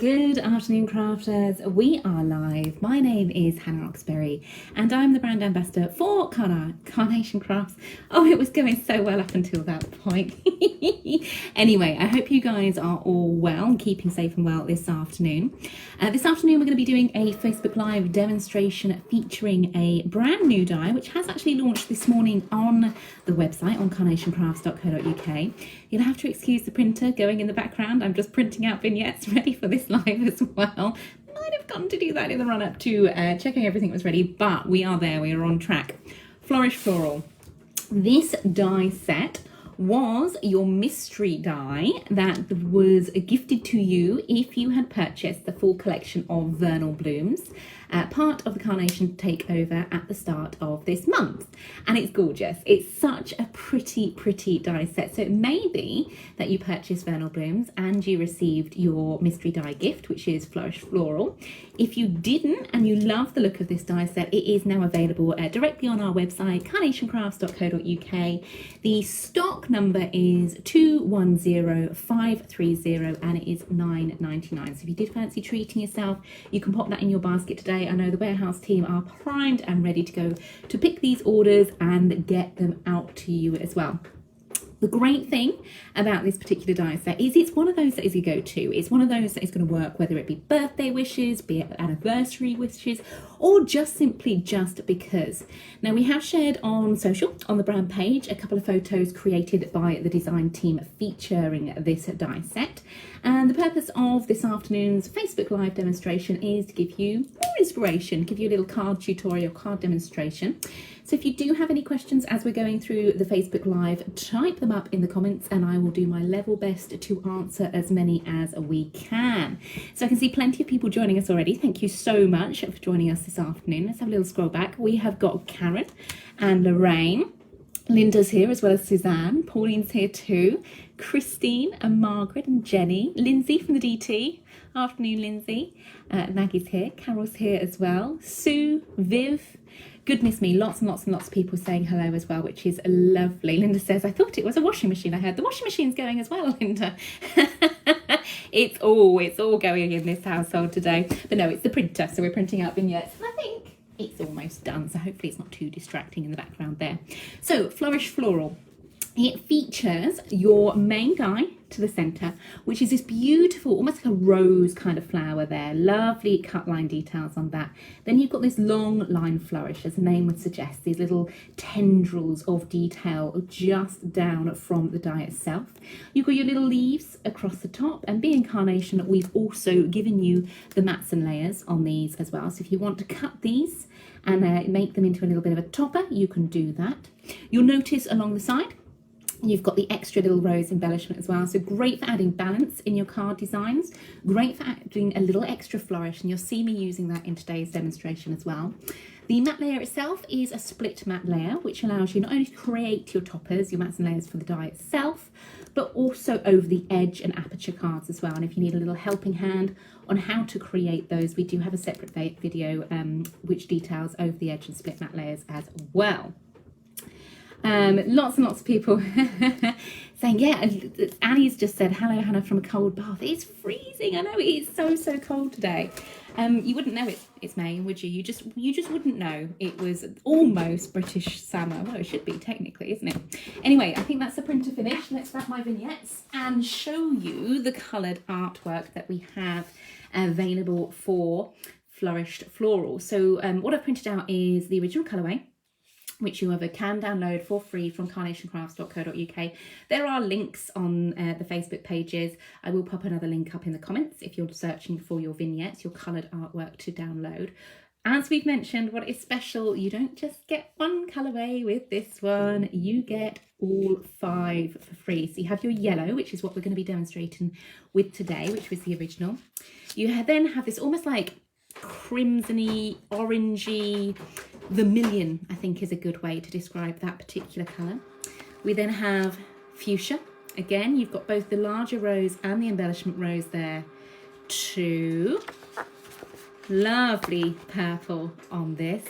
Good afternoon, crafters. We are live. My name is Hannah Oxberry and I'm the brand ambassador for Carnation Crafts. Oh, it was going so well up until that point. Anyway, I hope you guys are all well and keeping safe and well this afternoon. This afternoon we're going to be doing a Facebook Live demonstration featuring a brand new die which has actually launched this morning on the website on carnationcrafts.co.uk. You'll have to excuse the printer going in the background. I'm just printing out vignettes ready for this live as well. Might have gone to do that in the run-up to checking everything was ready, but we are there, we are on track. Flourished Floral. This die set was your mystery die that was gifted to you if you had purchased the full collection of vernal blooms, part of the Carnation takeover at the start of this month. And it's gorgeous. It's such a pretty die set. So it may be that you purchased vernal blooms and you received your mystery die gift, which is Flourished Floral. If you didn't and you love the look of this die set, it is now available directly on our website, carnationcrafts.co.uk. The stock number is 210530 and it is £9.99. So if you did fancy treating yourself, you can pop that in your basket today. I know the warehouse team are primed and ready to go to pick these orders and get them out to you as well. The great thing about this particular die set is it's one of those that is a go-to. It's one of those that is going to work whether it be birthday wishes, be it anniversary wishes, or just simply just because. Now we have shared on social, on the brand page, a couple of photos created by the design team featuring this die set. And the purpose of this afternoon's Facebook Live demonstration is to give you more inspiration, give you a little card tutorial, card demonstration. So if you do have any questions as we're going through the Facebook Live, type them up in the comments and I will do my level best to answer as many as we can. So I can see plenty of people joining us already. Thank you so much for joining us this afternoon. Let's have a little scroll back. We have got Karen and Lorraine. Linda's here as well as Suzanne. Pauline's here too. Christine and Margaret and Jenny. Lindsay from the DT. Afternoon, Lindsay. Maggie's here. Carol's here as well. Sue, Viv. Goodness me, lots and lots of people saying hello as well, which is lovely. Linda says, I thought it was a washing machine. I heard the washing machine's going as well, Linda. It's all going in this household today. But no, it's the printer, so we're printing out vignettes. And I think it's almost done, so hopefully it's not too distracting in the background there. So, Flourished Floral. It features your main die to the centre, which is this beautiful, almost like a rose kind of flower there. Lovely cut line details on that. Then you've got this long line flourish, as the name would suggest, these little tendrils of detail just down from the die itself. You've got your little leaves across the top, and being Carnation, we've also given you the mats and layers on these as well. So if you want to cut these and make them into a little bit of a topper, you can do that. You'll notice along the side, you've got the extra little rose embellishment as well. So great for adding balance in your card designs. Great for adding a little extra flourish. And you'll see me using that in today's demonstration as well. The matte layer itself is a split matte layer, which allows you not only to create your toppers, your mats and layers for the die itself, but also over the edge and aperture cards as well. And if you need a little helping hand on how to create those, we do have a separate video which details over the edge and split matte layers as well. Lots and lots of people saying, yeah, Annie's just said, hello, Hannah, from a cold bath. It's freezing. I know it is so cold today. You wouldn't know it's May, would you? You just wouldn't know. It was almost British summer. Well, it should be technically, isn't it? Anyway, I think that's the printer finished. Let's wrap my vignettes and show you the coloured artwork that we have available for Flourished Floral. So what I've printed out is the original colourway, which you can download for free from carnationcrafts.co.uk. There are links on the Facebook pages. I will pop another link up in the comments if you're searching for your vignettes, your coloured artwork to download. As we've mentioned, what is special, you don't just get one colourway with this one, you get all 5 for free. So you have your yellow, which is what we're going to be demonstrating with today, which was the original. You then have this almost like crimsony, orangey, vermilion, I think is a good way to describe that particular colour. We then have fuchsia. Again, you've got both the larger rose and the embellishment rose there too. Lovely purple on this.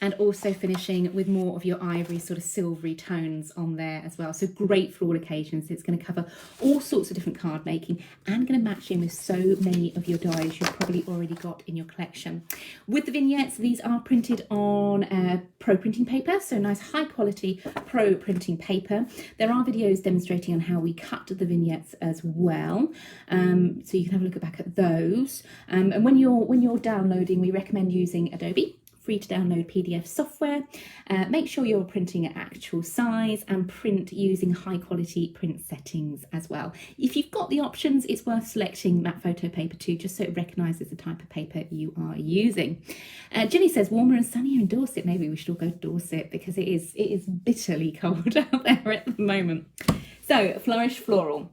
and also finishing with more of your ivory sort of silvery tones on there as well. So great for all occasions. It's going to cover all sorts of different card making and going to match in with so many of your dies you've probably already got in your collection. With the vignettes, these are printed on pro printing paper, so nice high quality pro printing paper. There are videos demonstrating on how we cut the vignettes as well, so you can have a look back at those. And when you're downloading, we recommend using Adobe free to download PDF software. Make sure you're printing at actual size and print using high quality print settings as well. If you've got the options, it's worth selecting matte photo paper too, just so it recognises the type of paper you are using. Jenny says warmer and sunnier in Dorset. Maybe we should all go to Dorset because it is bitterly cold out there at the moment. So Flourished Floral,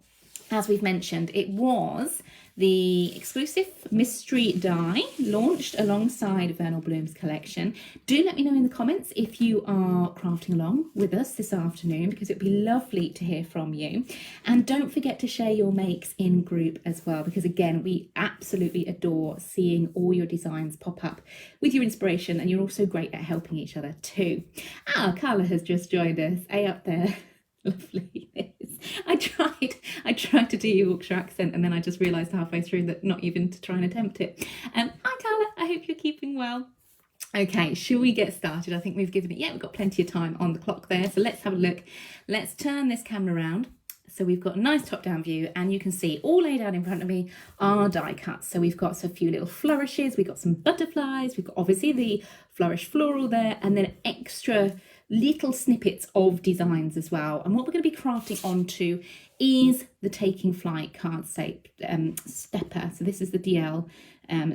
as we've mentioned, it was the exclusive mystery die launched alongside Vernal Bloom's collection. Do let me know in the comments if you are crafting along with us this afternoon, because it'd be lovely to hear from you. And don't forget to share your makes in group as well, because again, we absolutely adore seeing all your designs pop up with your inspiration, and you're also great at helping each other too. Carla has just joined us. A up there. Lovely. I tried to do Yorkshire accent, and then I just realised halfway through that not even to try and attempt it. Hi Carla, I hope you're keeping well. Okay, shall we get started? I think we've given it, we've got plenty of time on the clock there, so let's have a look. Let's turn this camera around. So we've got a nice top-down view, and you can see all laid out in front of me are die cuts. So we've got a few little flourishes, we've got some butterflies, we've got obviously the Flourished Floral there, and then extra little snippets of designs as well. And what we're going to be crafting onto is the Taking Flight card stepper. So this is the DL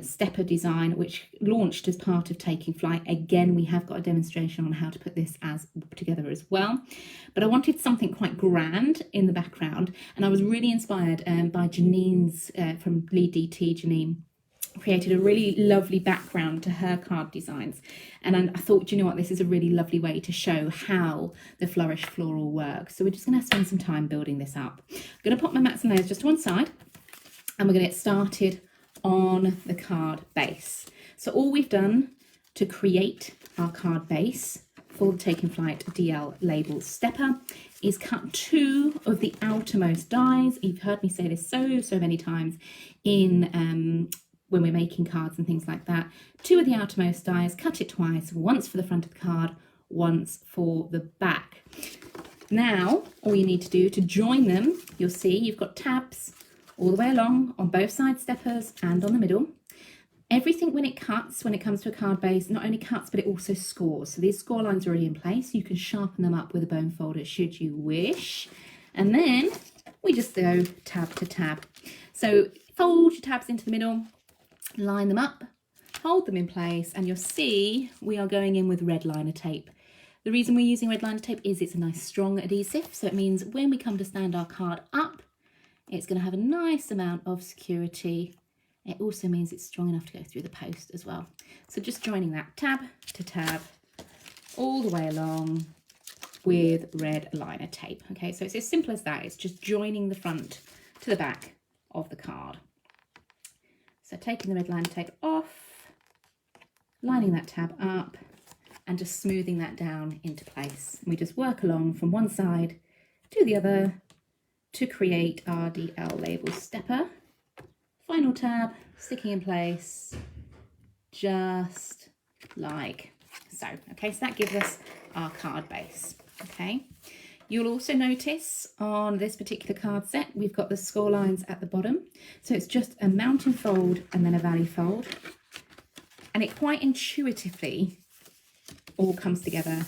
stepper design, which launched as part of Taking Flight. Again, we have got a demonstration on how to put this together as well. But I wanted something quite grand in the background, and I was really inspired by Janine's from Lead DT. Janine created a really lovely background to her card designs, and I thought, do you know what, this is a really lovely way to show how the Flourished Floral works. So we're just going to spend some time building this up. I'm going to pop my mats and layers just to one side, and we're going to get started on the card base. So all we've done to create our card base for the Taking Flight DL label stepper is cut 2 of the outermost dies. You've heard me say this so many times in when we're making cards and things like that. 2 of the outermost dies, cut it twice, once for the front of the card, once for the back. Now, all you need to do to join them, you'll see you've got tabs all the way along on both side steppers and on the middle. Everything when it cuts, when it comes to a card base, not only cuts, but it also scores. So these score lines are already in place. You can sharpen them up with a bone folder should you wish. And then we just go tab to tab. So fold your tabs into the middle, line them up, hold them in place, and you'll see we are going in with red liner tape. The reason we're using red liner tape is it's a nice strong adhesive, so it means when we come to stand our card up, it's going to have a nice amount of security. It also means it's strong enough to go through the post as well. So just joining that tab to tab all the way along with red liner tape. Okay, so it's as simple as that. It's just joining the front to the back of the card. So taking the red liner tape off, lining that tab up, and just smoothing that down into place. And we just work along from one side to the other to create our DL label stepper. Final tab, sticking in place, just like so. Okay, so that gives us our card base. Okay, you'll also notice on this particular card set, we've got the score lines at the bottom. So it's just a mountain fold and then a valley fold. And it quite intuitively all comes together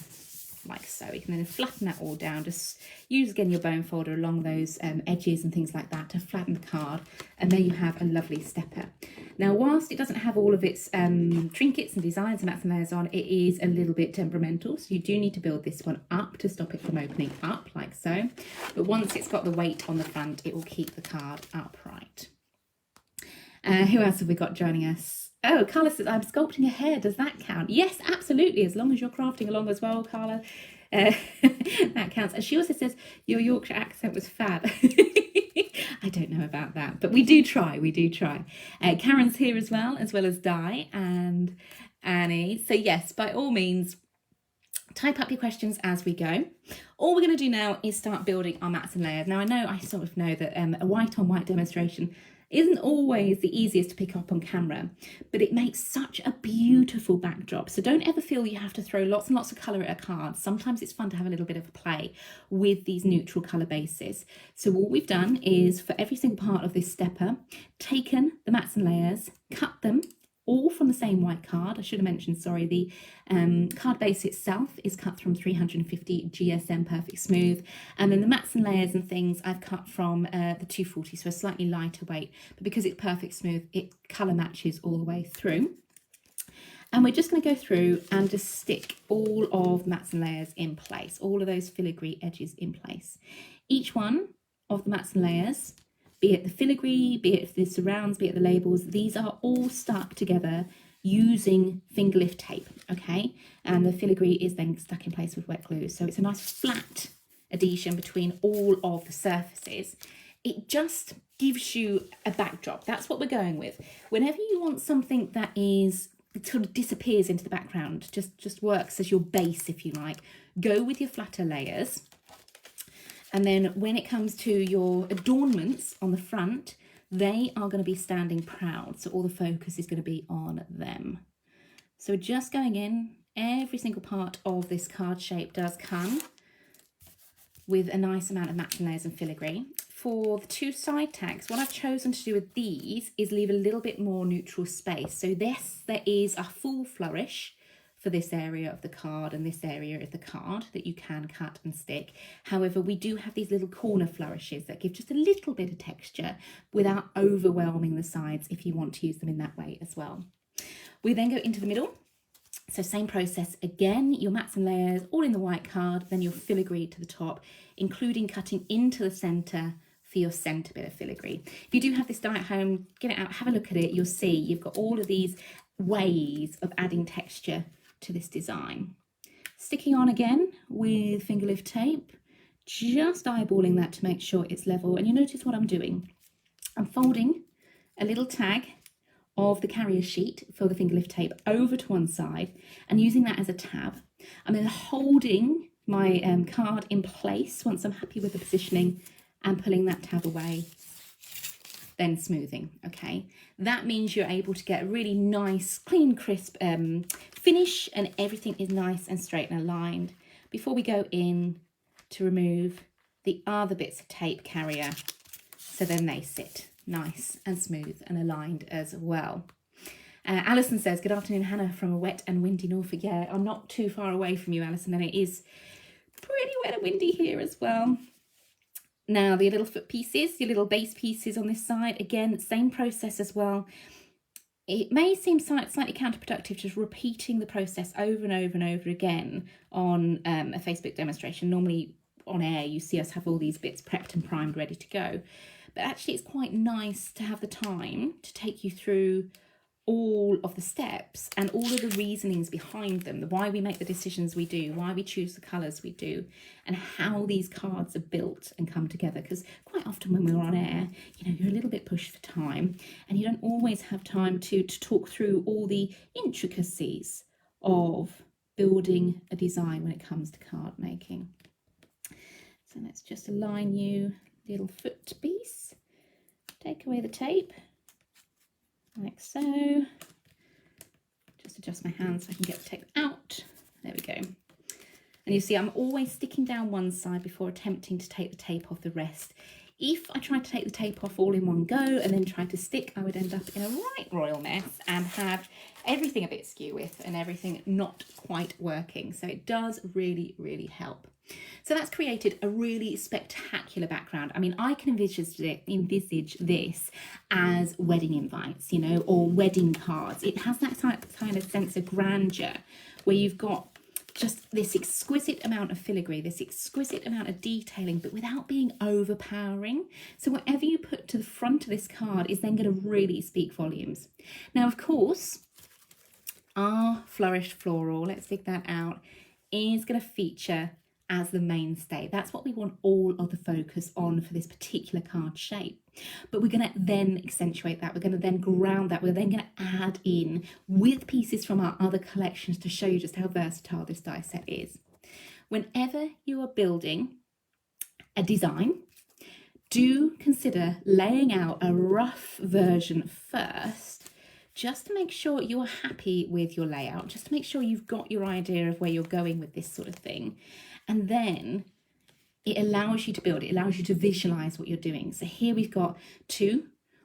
like so. You can then flatten that all down. Just use again your bone folder along those edges and things like that to flatten the card, and there you have a lovely stepper. Now, whilst it doesn't have all of its trinkets and designs and mats and layers on, it is a little bit temperamental, so you do need to build this one up to stop it from opening up like so. But once it's got the weight on the front, it will keep the card upright. Who else have we got joining us? Oh, Carla says, I'm sculpting a hair. Does that count? Yes, absolutely. As long as you're crafting along as well, Carla, that counts. And she also says, your Yorkshire accent was fab. I don't know about that, but we do try. Karen's here as well as Di. And Annie. So yes, by all means, type up your questions as we go. All we're going to do now is start building our mats and layers. Now I sort of know that a white on white demonstration isn't always the easiest to pick up on camera, but it makes such a beautiful backdrop. So don't ever feel you have to throw lots and lots of colour at a card. Sometimes it's fun to have a little bit of a play with these neutral colour bases. So what we've done is, for every single part of this stepper, taken the mats and layers, cut them all from the same white card. I should have mentioned, sorry, the card base itself is cut from 350 GSM Perfect Smooth, and then the mats and layers and things I've cut from the 240, so a slightly lighter weight, but because it's Perfect Smooth, it colour matches all the way through. And we're just going to go through and just stick all of the mats and layers in place, all of those filigree edges in place. Each one of the mats and layers, be it the filigree, be it the surrounds, be it the labels, these are all stuck together using finger lift tape, okay? And the filigree is then stuck in place with wet glue. So it's a nice flat adhesion between all of the surfaces. It just gives you a backdrop. That's what we're going with. Whenever you want something that is, it sort of disappears into the background, just works as your base, if you like, go with your flatter layers. And then when it comes to your adornments on the front, they are going to be standing proud. So all the focus is going to be on them. So just going in, every single part of this card shape does come with a nice amount of matching layers and filigree. For the two side tags, what I've chosen to do with these is leave a little bit more neutral space. So this, there is a full flourish for this area of the card and this area of the card that you can cut and stick. However, we do have these little corner flourishes that give just a little bit of texture without overwhelming the sides if you want to use them in that way as well. We then go into the middle. So same process again, your mats and layers all in the white card, then your filigree to the top, including cutting into the centre for your centre bit of filigree. If you do have this die at home, get it out, have a look at it, you'll see you've got all of these ways of adding texture to this design. Sticking on again with finger lift tape, just eyeballing that to make sure it's level. And you notice what I'm doing. I'm folding a little tag of the carrier sheet for the finger lift tape over to one side and using that as a tab. I'm then holding my card in place once I'm happy with the positioning and pulling that tab away, then smoothing, okay? That means you're able to get a really nice, clean, crisp finish, and everything is nice and straight and aligned before we go in to remove the other bits of tape carrier, so then they sit nice and smooth and aligned as well. Alison says, good afternoon, Hannah, from a wet and windy Norfolk. Yeah, I'm not too far away from you, Alison, and it is pretty wet and windy here as well. Now, the little foot pieces, your little base pieces on this side, again, same process as well. It may seem slightly counterproductive just repeating the process over and over and over again on a Facebook demonstration. Normally on air, you see us have all these bits prepped and primed, ready to go. But actually, it's quite nice to have the time to take you through all of the steps and all of the reasonings behind them, why we make the decisions we do, why we choose the colours we do, and how these cards are built and come together. Because quite often when we're on air, you know, you're a little bit pushed for time and you don't always have time to talk through all the intricacies of building a design when it comes to card making. So let's just align you little foot piece, take away the tape like so. Just adjust my hand so I can get the tape out. There we go. And you see I'm always sticking down one side before attempting to take the tape off the rest. If I tried to take the tape off all in one go and then try to stick, I would end up in a right royal mess and have everything a bit skew with and everything not quite working. So it does really, really help. So that's created a really spectacular background. I mean, I can envisage this as wedding invites, you know, or wedding cards. It has that kind of sense of grandeur where you've got just this exquisite amount of filigree, this exquisite amount of detailing, but without being overpowering. So whatever you put to the front of this card is then going to really speak volumes. Now, of course, our Flourished Floral, let's dig that out, is going to feature as the mainstay. That's what we want all of the focus on for this particular card shape. But we're going to then accentuate that. We're going to then ground that. We're then going to add in with pieces from our other collections to show you just how versatile this die set is. Whenever you are building a design, do consider laying out a rough version first, just to make sure you're happy with your layout, just to make sure you've got your idea of where you're going with this sort of thing. And then it allows you to build, it allows you to visualize what you're doing. So here we've got 2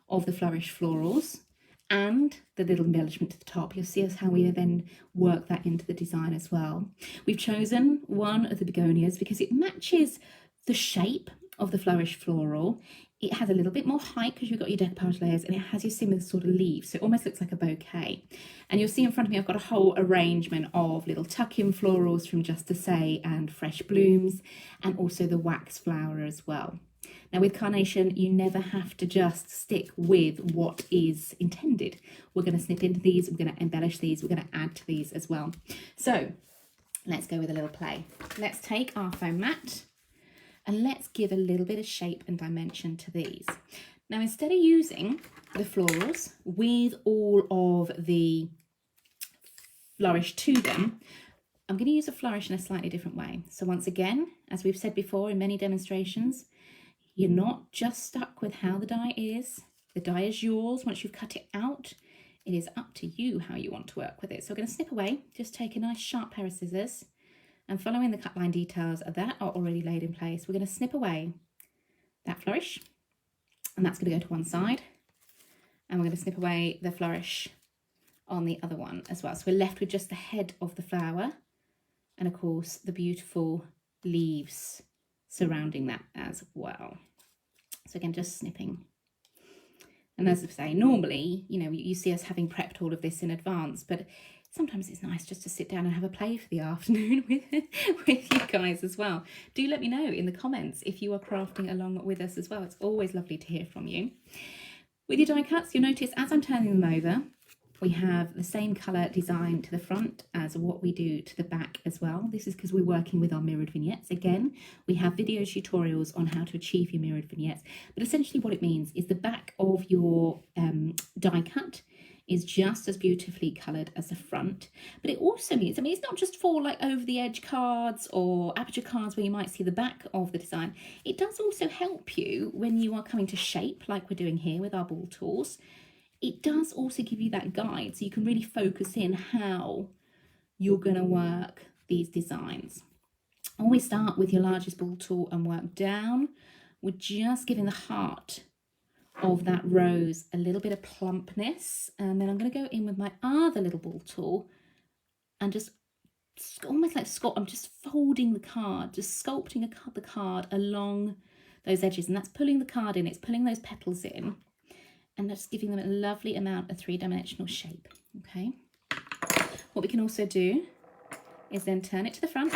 of the Flourished florals and the little embellishment to the top. You'll see us how we then work that into the design as well. We've chosen one of the begonias because it matches the shape of the Flourished floral. It has a little bit more height because you've got your decoupage layers, and it has your similar sort of leaves, so it almost looks like a bouquet. And you'll see in front of me I've got a whole arrangement of little tuck-in florals from Just to Say and Fresh Blooms, and also the wax flower as well. Now with Carnation, you never have to just stick with what is intended. We're going to snip into these, we're going to embellish these, we're going to add to these as well. So let's go with a little play. Let's take our foam mat and let's give a little bit of shape and dimension to these. Now, instead of using the florals with all of the flourish to them, I'm going to use a flourish in a slightly different way. So once again, as we've said before in many demonstrations, you're not just stuck with how the die is. The die is yours. Once you've cut it out, it is up to you how you want to work with it. So we're going to snip away. Just take a nice sharp pair of scissors, and following the cut line details that are already laid in place, we're going to snip away that flourish, and that's going to go to one side, and we're going to snip away the flourish on the other one as well. So we're left with just the head of the flower, and of course the beautiful leaves surrounding that as well. So again, just snipping. And as I say, normally, you know, you see us having prepped all of this in advance, but sometimes it's nice just to sit down and have a play for the afternoon with you guys as well. Do let me know in the comments if you are crafting along with us as well. It's always lovely to hear from you. With your die cuts, you'll notice as I'm turning them over, we have the same colour design to the front as what we do to the back as well. This is because we're working with our mirrored vignettes. Again, we have video tutorials on how to achieve your mirrored vignettes, but essentially what it means is the back of your die cut is just as beautifully coloured as the front. But it also means, I mean, it's not just for like over the edge cards or aperture cards where you might see the back of the design. It does also help you when you are coming to shape, like we're doing here with our ball tools. It does also give you that guide so you can really focus in how you're going to work these designs. Always start with your largest ball tool and work down. We're just giving the heart of that rose a little bit of plumpness, and then I'm going to go in with my other little ball tool and just almost like I'm just folding the card, just sculpting the card along those edges, and that's pulling the card in, it's pulling those petals in, and that's giving them a lovely amount of three-dimensional shape. Okay, what we can also do is then turn it to the front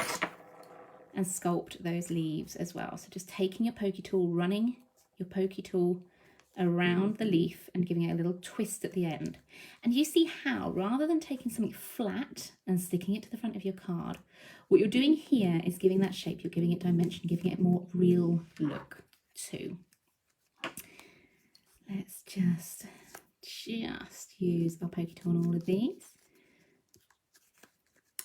and sculpt those leaves as well. So just taking your pokey tool, running your pokey tool around the leaf and giving it a little twist at the end. And you see how, rather than taking something flat and sticking it to the front of your card, what you're doing here is giving that shape, you're giving it dimension, giving it a more real look too. Let's just use our pokey tool on all of these.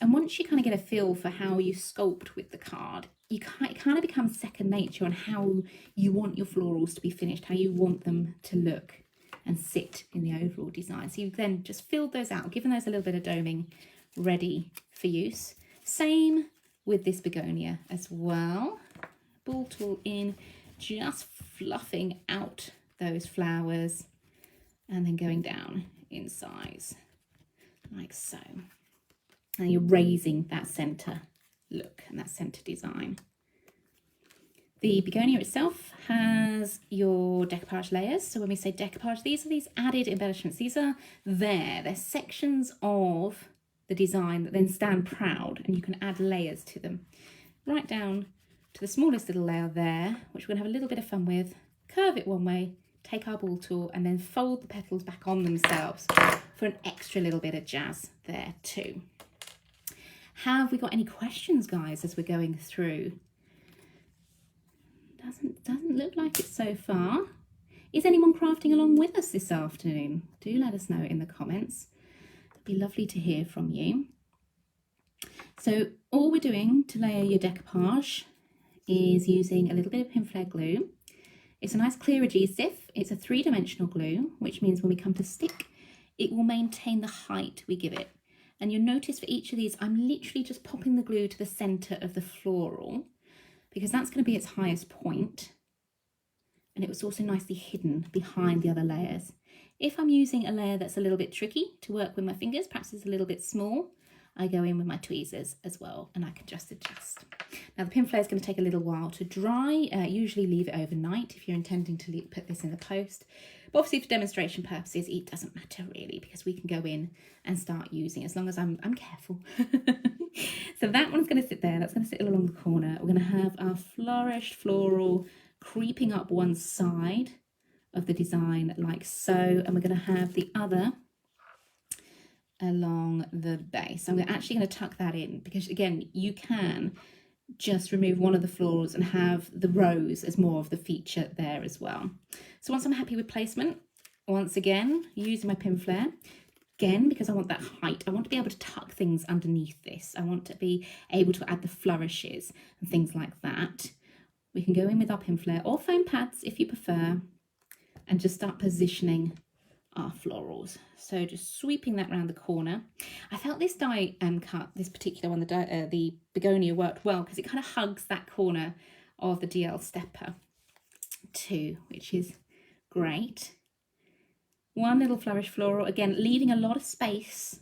And once you kind of get a feel for how you sculpt with the card, it kind of becomes second nature on how you want your florals to be finished, how you want them to look and sit in the overall design. So you've then just filled those out, given those a little bit of doming ready for use. Same with this begonia as well. Ball tool in, just fluffing out those flowers and then going down in size like so. And you're raising that centre look and that centre design. The begonia itself has your decoupage layers. So when we say decoupage, these are these added embellishments. These are they're sections of the design that then stand proud, and you can add layers to them. Right down to the smallest little layer there, which we're going to have a little bit of fun with. Curve it one way, take our ball tool, and then fold the petals back on themselves for an extra little bit of jazz there too. Have we got any questions, guys, as we're going through? Doesn't look like it so far. Is anyone crafting along with us this afternoon? Do let us know in the comments. It'd be lovely to hear from you. So all we're doing to layer your decoupage is using a little bit of pinflair glue. It's a nice clear adhesive. It's a 3-dimensional glue, which means when we come to stick, it will maintain the height we give it. And you'll notice for each of these, I'm literally just popping the glue to the center of the floral because that's going to be its highest point. And it was also nicely hidden behind the other layers. If I'm using a layer that's a little bit tricky to work with my fingers, perhaps it's a little bit small, I go in with my tweezers as well, and I can just adjust. Now the pinflair is going to take a little while to dry. Usually leave it overnight if you're intending to put this in the post. But obviously for demonstration purposes, it doesn't matter really because we can go in and start using as long as I'm careful. So that one's going to sit there. That's going to sit along the corner. We're going to have our flourished floral creeping up one side of the design like so, and we're going to have the other along the base. I'm actually going to tuck that in because again you can just remove one of the florals and have the rose as more of the feature there as well. So once I'm happy with placement, once again using my pinflair again because I want that height, I want to be able to tuck things underneath this. I want to be able to add the flourishes and things like that. We can go in with our pinflair or foam pads if you prefer and just start positioning our florals. So just sweeping that around the corner. I felt this die cut, this particular one, the begonia worked well because it kind of hugs that corner of the DL stepper too, which is great. One little flourish floral, again, leaving a lot of space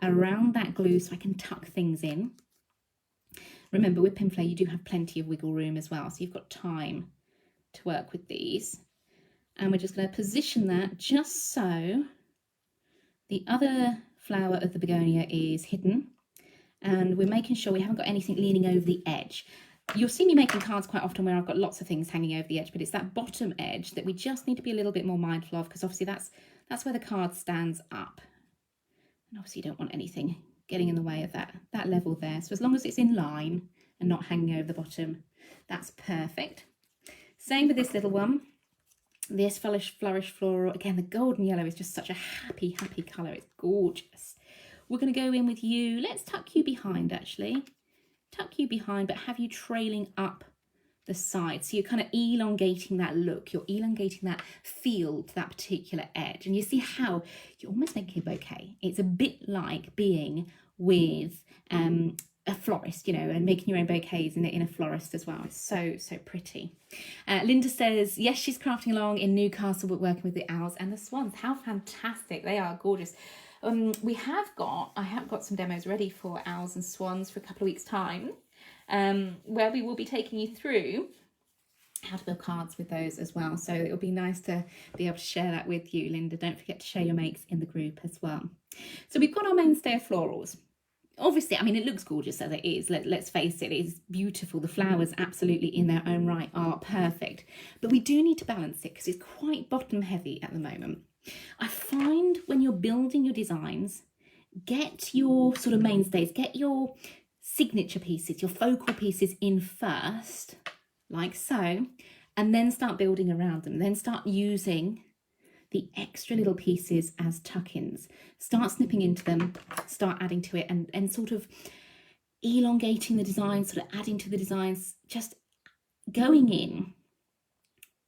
around that glue so I can tuck things in. Remember with pinflair, you do have plenty of wiggle room as well, so you've got time to work with these. And we're just going to position that just so the other flower of the begonia is hidden. And we're making sure we haven't got anything leaning over the edge. You'll see me making cards quite often where I've got lots of things hanging over the edge, but it's that bottom edge that we just need to be a little bit more mindful of because obviously that's where the card stands up. And obviously you don't want anything getting in the way of that level there. So as long as it's in line and not hanging over the bottom, that's perfect. Same with this little one. This flourished floral, again, the golden yellow is just such a happy colour. It's gorgeous. We're going to go in with you. Let's tuck you behind, actually. Tuck you behind, but have you trailing up the side. So you're kind of elongating that look. You're elongating that feel to that particular edge. And you see how you're almost making a bouquet. It's a bit like being with a florist, you know, and making your own bouquets in a florist as well. It's so pretty. Linda says, yes, she's crafting along in Newcastle, but working with the owls and the swans. How fantastic. They are gorgeous. I have got some demos ready for owls and swans for a couple of weeks' time, where we will be taking you through how to build cards with those as well. So it'll be nice to be able to share that with you, Linda. Don't forget to share your makes in the group as well. So we've got our mainstay of florals. Obviously, I mean, it looks gorgeous as it is. Let's face it, it's beautiful. The flowers absolutely in their own right are perfect. But we do need to balance it because it's quite bottom heavy at the moment. I find when you're building your designs, get your sort of mainstays, get your signature pieces, your focal pieces in first, like so, and then start building around them. Then start using the extra little pieces as tuck-ins. Start snipping into them, start adding to it, and sort of elongating the design, sort of adding to the designs, just going in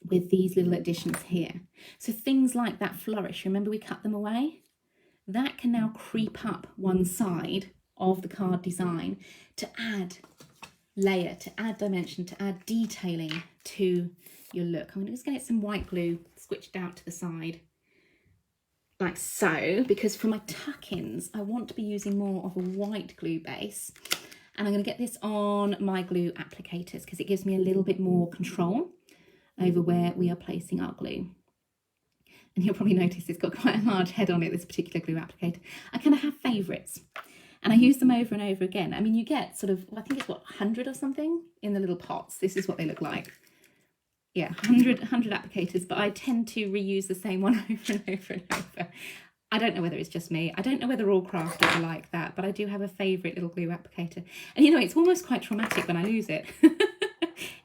with these little additions here. So things like that flourish, remember we cut them away? That can now creep up one side of the card design to add layer, to add dimension, to add detailing to your look. I'm just going to get some white glue squished out to the side like so, because for my tuck-ins I want to be using more of a white glue base, and I'm going to get this on my glue applicators because it gives me a little bit more control over where we are placing our glue. And you'll probably notice it's got quite a large head on it, this particular glue applicator. I kind of have favourites and I use them over and over again. I mean, you get sort of, I think it's what, 100 or something in the little pots. This is what they look like. Yeah, 100 applicators, but I tend to reuse the same one over and over and over. I don't know whether it's just me. I don't know whether all crafters are like that, but I do have a favourite little glue applicator. And you know, it's almost quite traumatic when I lose it.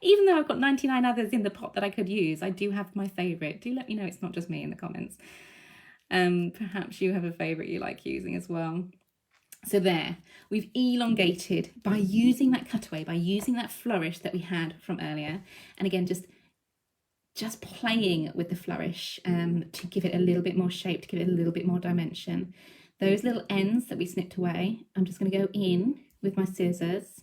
Even though I've got 99 others in the pot that I could use, I do have my favourite. Do let me know it's not just me in the comments. Perhaps you have a favourite you like using as well. So there, we've elongated by using that cutaway, by using that flourish that we had from earlier. And again, just playing with the flourish to give it a little bit more shape, to give it a little bit more dimension. Those little ends that we snipped away, I'm just going to go in with my scissors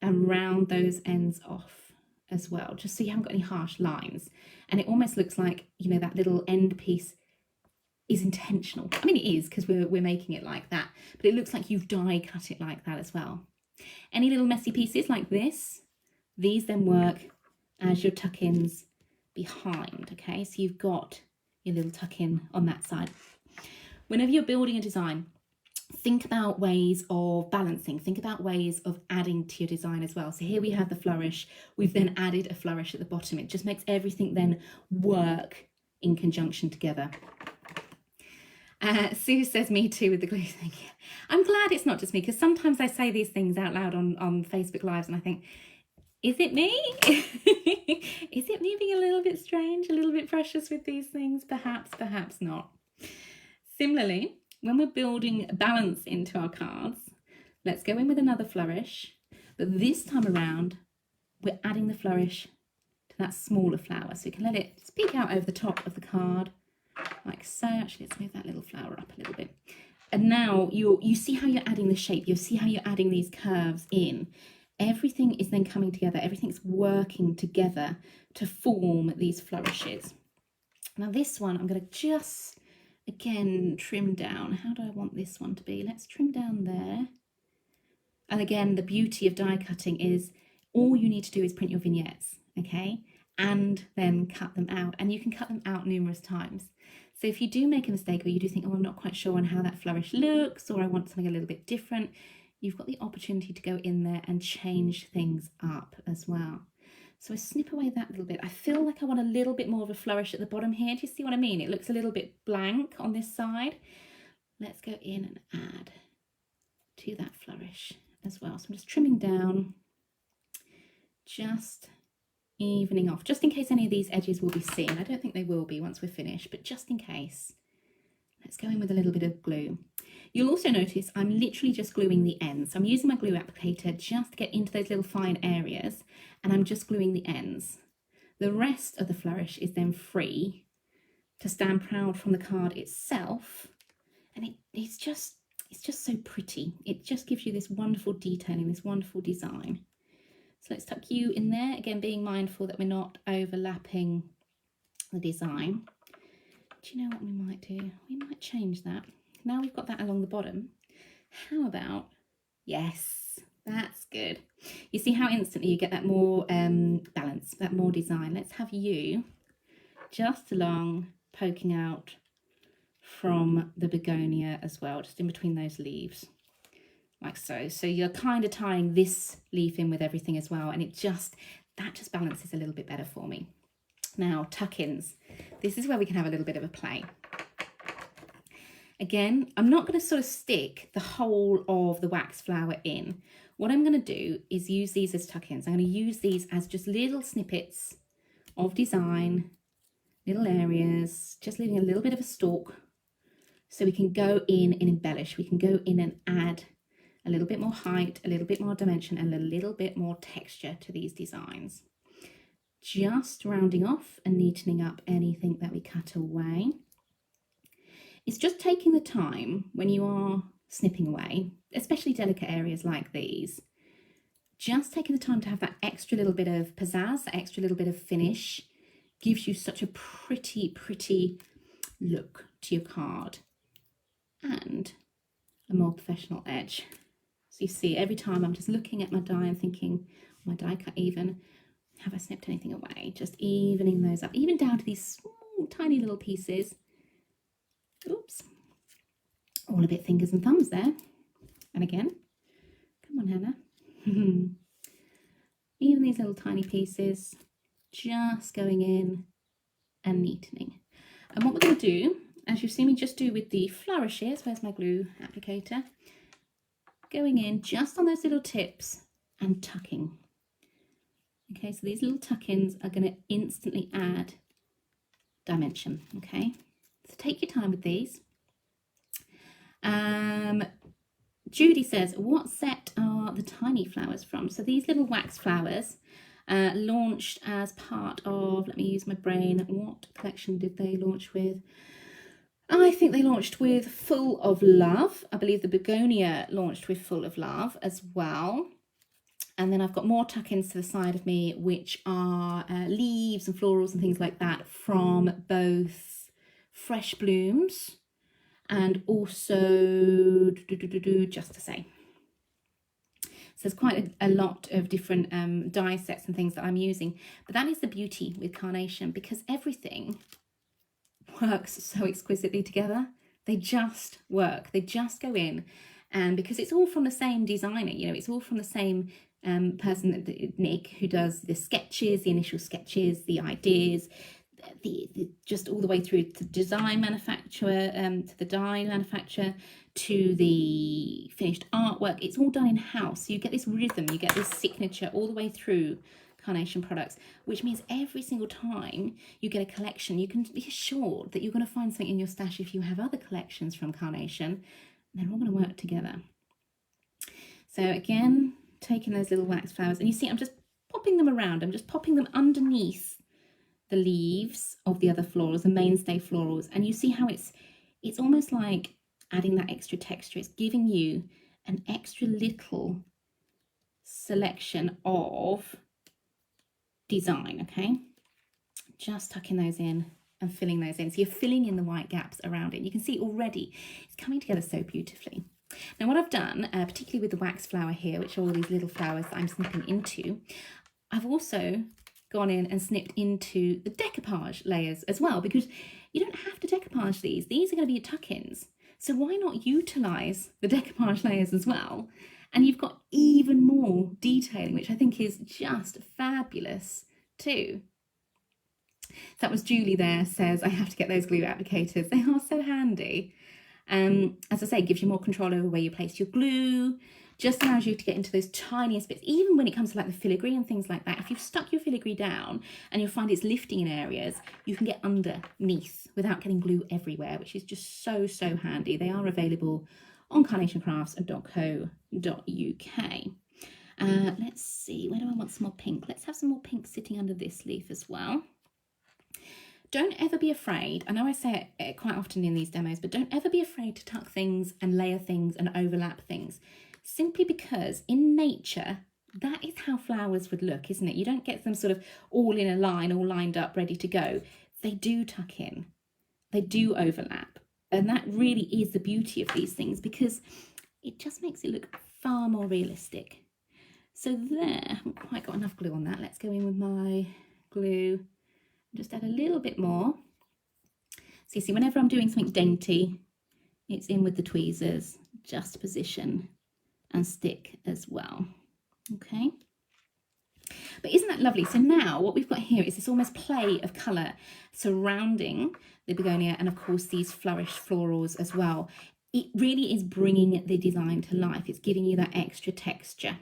and round those ends off as well, just so you haven't got any harsh lines. And it almost looks like, you know, that little end piece is intentional. I mean, it is, because we're making it like that, but it looks like you've die cut it like that as well. Any little messy pieces like this, these then work as your tuck-ins behind. Okay, so you've got your little tuck-in on that side. Whenever you're building a design, think about ways of balancing, think about ways of adding to your design as well. So here we have the flourish, we've then added a flourish at the bottom. It just makes everything then work in conjunction together. Sue says, me too with the glue. Thank you. I'm glad it's not just me, because sometimes I say these things out loud on Facebook Lives and I think, is it me? Is it me being a little bit strange, a little bit precious with these things? Perhaps, perhaps not. Similarly, when we're building balance into our cards, let's go in with another flourish, but this time around, we're adding the flourish to that smaller flower. So we can let it peek out over the top of the card, like so. Actually, let's move that little flower up a little bit. And now you see how you're adding the shape, you see how you're adding these curves in. Everything is then coming together, everything's working together to form these flourishes. Now this one, I'm going to just, again, trim down. How do I want this one to be? Let's trim down there. And again, the beauty of die cutting is all you need to do is print your vignettes, okay? And then cut them out. And you can cut them out numerous times. So if you do make a mistake, or you do think, oh, I'm not quite sure on how that flourish looks, or I want something a little bit different, you've got the opportunity to go in there and change things up as well. So I snip away that little bit. I feel like I want a little bit more of a flourish at the bottom here. Do you see what I mean? It looks a little bit blank on this side. Let's go in and add to that flourish as well. So I'm just trimming down, just evening off, just in case any of these edges will be seen. I don't think they will be once we're finished, but just in case. Let's go in with a little bit of glue. You'll also notice I'm literally just gluing the ends. So I'm using my glue applicator just to get into those little fine areas, and I'm just gluing the ends. The rest of the flourish is then free to stand proud from the card itself, and it's just so pretty. It just gives you this wonderful detailing, this wonderful design. So let's tuck you in there, again being mindful that we're not overlapping the design. Do you know what we might do? We might change that. Now we've got that along the bottom. How about, yes, that's good. You see how instantly you get that more balance, that more design. Let's have you just along, poking out from the begonia as well, just in between those leaves, like so. So you're kind of tying this leaf in with everything as well, and that just balances a little bit better for me. Now, tuck-ins. This is where we can have a little bit of a play. Again, I'm not going to sort of stick the whole of the wax flower in. What I'm going to do is use these as tuck-ins. I'm going to use these as just little snippets of design, little areas, just leaving a little bit of a stalk, so we can go in and embellish. We can go in and add a little bit more height, a little bit more dimension, and a little bit more texture to these designs. Just rounding off and neatening up anything that we cut away. It's just taking the time when you are snipping away, especially delicate areas like these, just taking the time to have that extra little bit of pizzazz, that extra little bit of finish, gives you such a pretty, pretty look to your card, and a more professional edge. So you see, every time I'm just looking at my die and thinking, my die cut even, have I snipped anything away? Just evening those up, even down to these small, tiny little pieces. Oops. All a bit fingers and thumbs there. And again, come on, Hannah. Even these little tiny pieces, just going in and neatening. And what we're going to do as you've seen me just do with the Flourishes, where's my glue applicator, going in just on those little tips and tucking. Okay, so these little tuck-ins are going to instantly add dimension. Okay, so take your time with these. Judy says, what set are the tiny flowers from? So these little wax flowers launched as part of, let me use my brain, what collection did they launch with? I think they launched with Full of Love. I believe the begonia launched with Full of Love as well. And then I've got more tuck-ins to the side of me, which are leaves and florals and things like that from both Fresh Blooms and also Just to Say. So there's quite a lot of different die sets and things that I'm using. But that is the beauty with Carnation, because everything works so exquisitely together. They just work. They just go in. And because it's all from the same designer, you know, it's all from the same person, Nick, who does the sketches, the initial sketches, the ideas, the just all the way through to design manufacturer, to the die manufacturer, to the finished artwork. It's all done in house. So you get this rhythm, you get this signature all the way through Carnation products, which means every single time you get a collection, you can be assured that you're going to find something in your stash if you have other collections from Carnation. They're all going to work together. So again, taking those little wax flowers, and you see I'm just popping them around. I'm just popping them underneath the leaves of the other florals, the mainstay florals, and you see how it's almost like adding that extra texture. It's giving you an extra little selection of design. Okay, just tucking those in and filling those in, so you're filling in the white gaps around it. You can see already it's coming together so beautifully. Now what I've done, particularly with the wax flower here, which are all these little flowers that I'm snipping into, I've also gone in and snipped into the decoupage layers as well, because you don't have to decoupage these. These are going to be your tuck-ins. So why not utilize the decoupage layers as well? And you've got even more detailing, which I think is just fabulous too. That was Julie there, says, I have to get those glue applicators. They are so handy. As I say, it gives you more control over where you place your glue, just allows you to get into those tiniest bits. Even when it comes to like the filigree and things like that, if you've stuck your filigree down and you'll find it's lifting in areas, you can get underneath without getting glue everywhere, which is just so, so handy. They are available on carnationcrafts.co.uk. Let's see, where do I want some more pink? Let's have some more pink sitting under this leaf as well. Don't ever be afraid, I know I say it quite often in these demos, but don't ever be afraid to tuck things and layer things and overlap things, simply because in nature, that is how flowers would look, isn't it? You don't get them sort of all in a line, all lined up, ready to go. They do tuck in, they do overlap. And that really is the beauty of these things, because it just makes it look far more realistic. So there, I haven't quite got enough glue on that. Let's go in with my glue. Just add a little bit more. So you see, whenever I'm doing something dainty, it's in with the tweezers, just position and stick as well. Okay. But isn't that lovely? So now what we've got here is this almost play of colour surrounding the begonia and of course these flourished florals as well. It really is bringing the design to life. It's giving you that extra texture.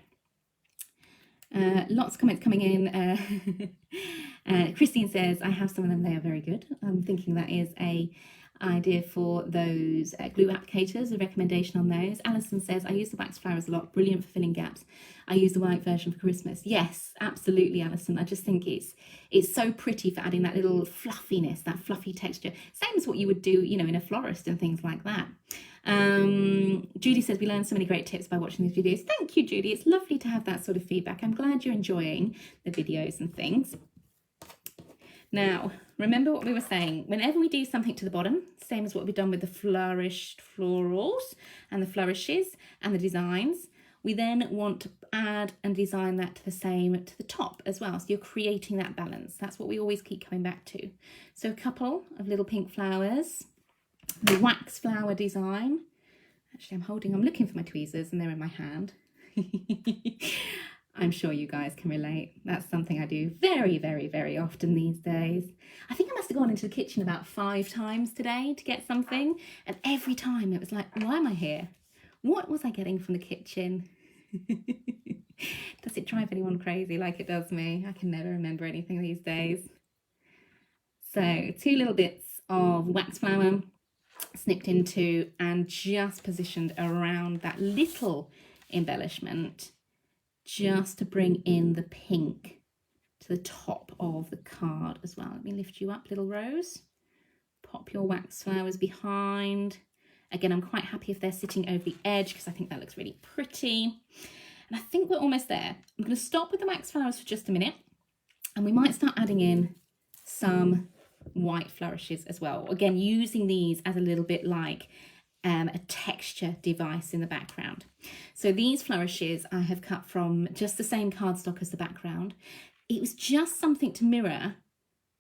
Lots of comments coming in. Christine says, I have some of them, they are very good. I'm thinking that is a idea for those glue applicators, a recommendation on those. Alison says, I use the wax flowers a lot, brilliant for filling gaps. I use the white version for Christmas. Yes, absolutely, Alison. I just think it's so pretty for adding that little fluffiness, that fluffy texture. Same as what you would do, you know, in a florist and things like that. Judy says, we learned so many great tips by watching these videos. Thank you, Judy. It's lovely to have that sort of feedback. I'm glad you're enjoying the videos and things. Now, remember what we were saying. Whenever we do something to the bottom, same as what we've done with the flourished florals and the flourishes and the designs, we then want to add and design that to the same to the top as well. So you're creating that balance. That's what we always keep coming back to. So a couple of little pink flowers, the wax flower design. Actually, I'm looking for my tweezers and they're in my hand. I'm sure you guys can relate. That's something I do very, very, very often these days. I think I must have gone into the kitchen about 5 times today to get something, and every time it was like, why am I here? What was I getting from the kitchen? Does it drive anyone crazy like it does me? I can never remember anything these days. So 2 little bits of wax flower snipped into and just positioned around that little embellishment, just to bring in the pink to the top of the card as well. Let me lift you up, little rose. Pop your wax flowers behind. Again, I'm quite happy if they're sitting over the edge because I think that looks really pretty. And I think we're almost there. I'm going to stop with the wax flowers for just a minute, and we might start adding in some white flourishes as well. Again, using these as a little bit like a texture device in the background. So these flourishes I have cut from just the same cardstock as the background. It was just something to mirror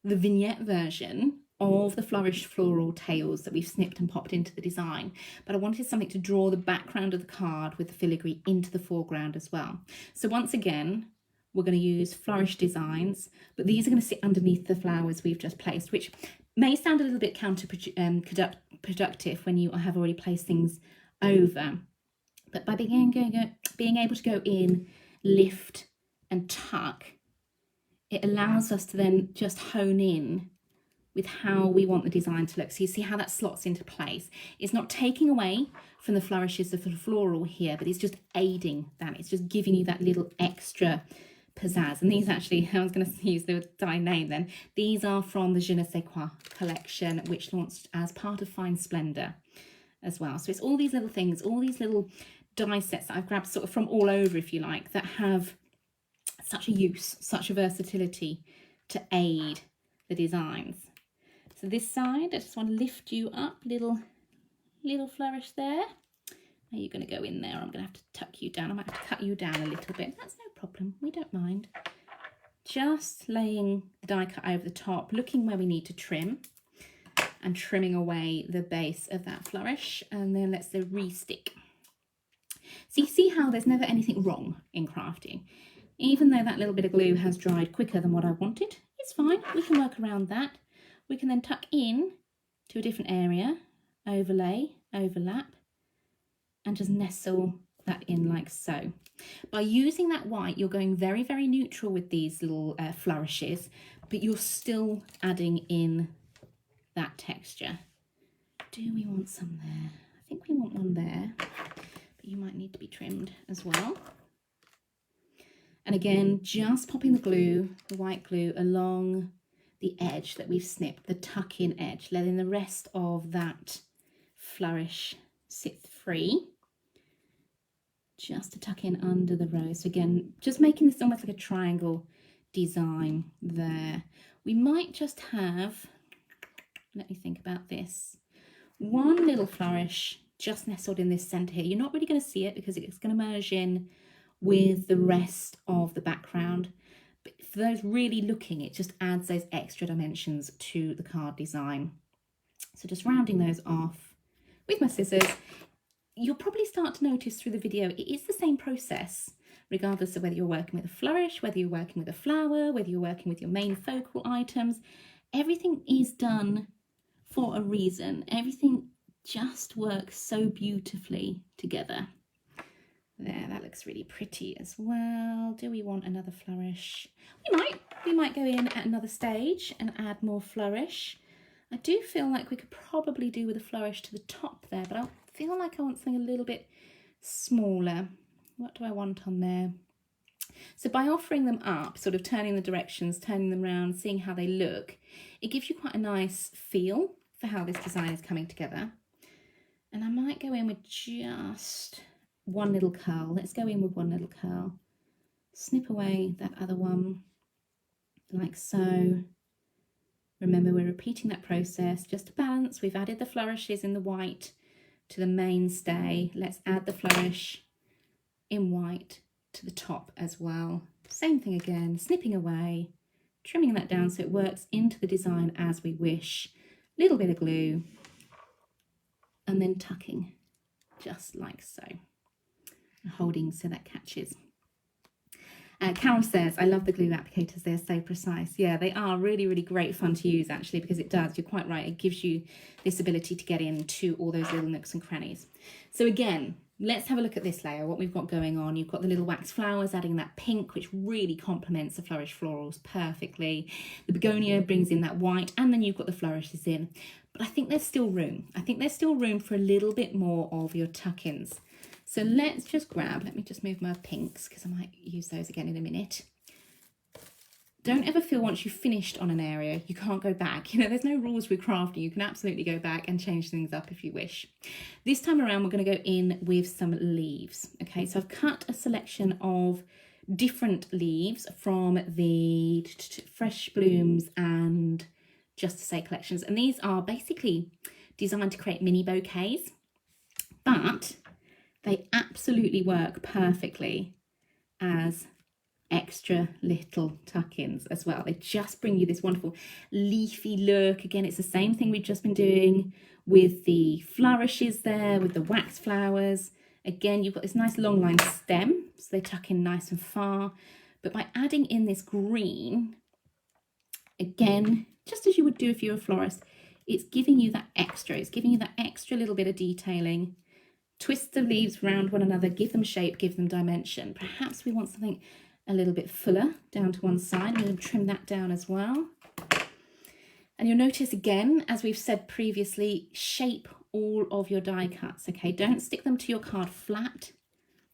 the vignette version of the Flourished floral tails that we've snipped and popped into the design, but I wanted something to draw the background of the card with the filigree into the foreground as well. So once again, we're going to use Flourished designs, but these are going to sit underneath the flowers we've just placed, which may sound a little bit counterproductive when you have already placed things over. But by being able to go in, lift and tuck, it allows us to then just hone in with how we want the design to look. So you see how that slots into place. It's not taking away from the flourishes of the floral here, but it's just aiding that. It's just giving you that little extra pizzazz. And these actually, I was going to use the die name then, these are from the Je ne sais quoi collection, which launched as part of Fine Splendor as well. So it's all these little things, all these little die sets that I've grabbed sort of from all over, if you like, that have such a use, such a versatility to aid the designs. So this side, I just want to lift you up, little flourish there. Are you going to go in there? I'm going to have to tuck you down. I might have to cut you down a little bit. That's no problem. We don't mind. Just laying the die cut over the top, looking where we need to trim and trimming away the base of that flourish. And then let's re-stick. So you see how there's never anything wrong in crafting. Even though that little bit of glue has dried quicker than what I wanted, it's fine. We can work around that. We can then tuck in to a different area, overlay, overlap, and just nestle that in like so. By using that white, you're going very, very neutral with these little flourishes, but you're still adding in that texture. Do we want some there? I think we want one there, but you might need to be trimmed as well. And again, just popping the glue, the white glue, along the edge that we've snipped, the tuck-in edge, letting the rest of that flourish sit free, just to tuck in under the rose. So again, just making this almost like a triangle design there. We might just have, let me think about this, one little flourish just nestled in this center here. You're not really going to see it because it's going to merge in with the rest of the background. But for those really looking, it just adds those extra dimensions to the card design. So just rounding those off with my scissors. You'll probably start to notice through the video, it is the same process, regardless of whether you're working with a flourish, whether you're working with a flower, whether you're working with your main focal items. Everything is done for a reason. Everything just works so beautifully together. There, that looks really pretty as well. Do we want another flourish? We might go in at another stage and add more flourish. I do feel like we could probably do with a flourish to the top there, but I feel like I want something a little bit smaller. What do I want on there? So by offering them up, sort of turning the directions, turning them around, seeing how they look, it gives you quite a nice feel for how this design is coming together. And I might go in with just one little curl. Let's go in with one little curl. Snip away that other one like so. Remember, we're repeating that process just to balance. We've added the flourishes in the white to the mainstay. Let's add the flourish in white to the top as well. Same thing again, snipping away, trimming that down so it works into the design as we wish. Little bit of glue and then tucking just like so. Holding so that catches. Carol says, I love the glue applicators. They're so precise. Yeah, they are really, really great fun to use, actually, because it does. You're quite right. It gives you this ability to get into all those little nooks and crannies. So again, let's have a look at this layer, what we've got going on. You've got the little wax flowers adding that pink, which really complements the Flourished florals perfectly. The begonia brings in that white, and then you've got the flourishes in. But I think there's still room. I think there's still room for a little bit more of your tuck-ins. So let's just grab, let me just move my pinks because I might use those again in a minute. Don't ever feel once you've finished on an area, you can't go back. You know, there's no rules with crafting. You can absolutely go back and change things up if you wish. This time around, we're going to go in with some leaves. Okay, so I've cut a selection of different leaves from the Fresh Blooms and Just to Say collections. And these are basically designed to create mini bouquets, but they absolutely work perfectly as extra little tuck-ins as well. They just bring you this wonderful leafy look. Again, it's the same thing we've just been doing with the flourishes there, with the wax flowers. Again, you've got this nice long line stem, so they tuck in nice and far. But by adding in this green, again, just as you would do if you were a florist, it's giving you that extra. It's giving you that extra little bit of detailing. Twist the leaves around one another, give them shape, give them dimension. Perhaps we want something a little bit fuller down to one side. I'm going to trim that down as well. And you'll notice again, as we've said previously, shape all of your die cuts, okay? Don't stick them to your card flat.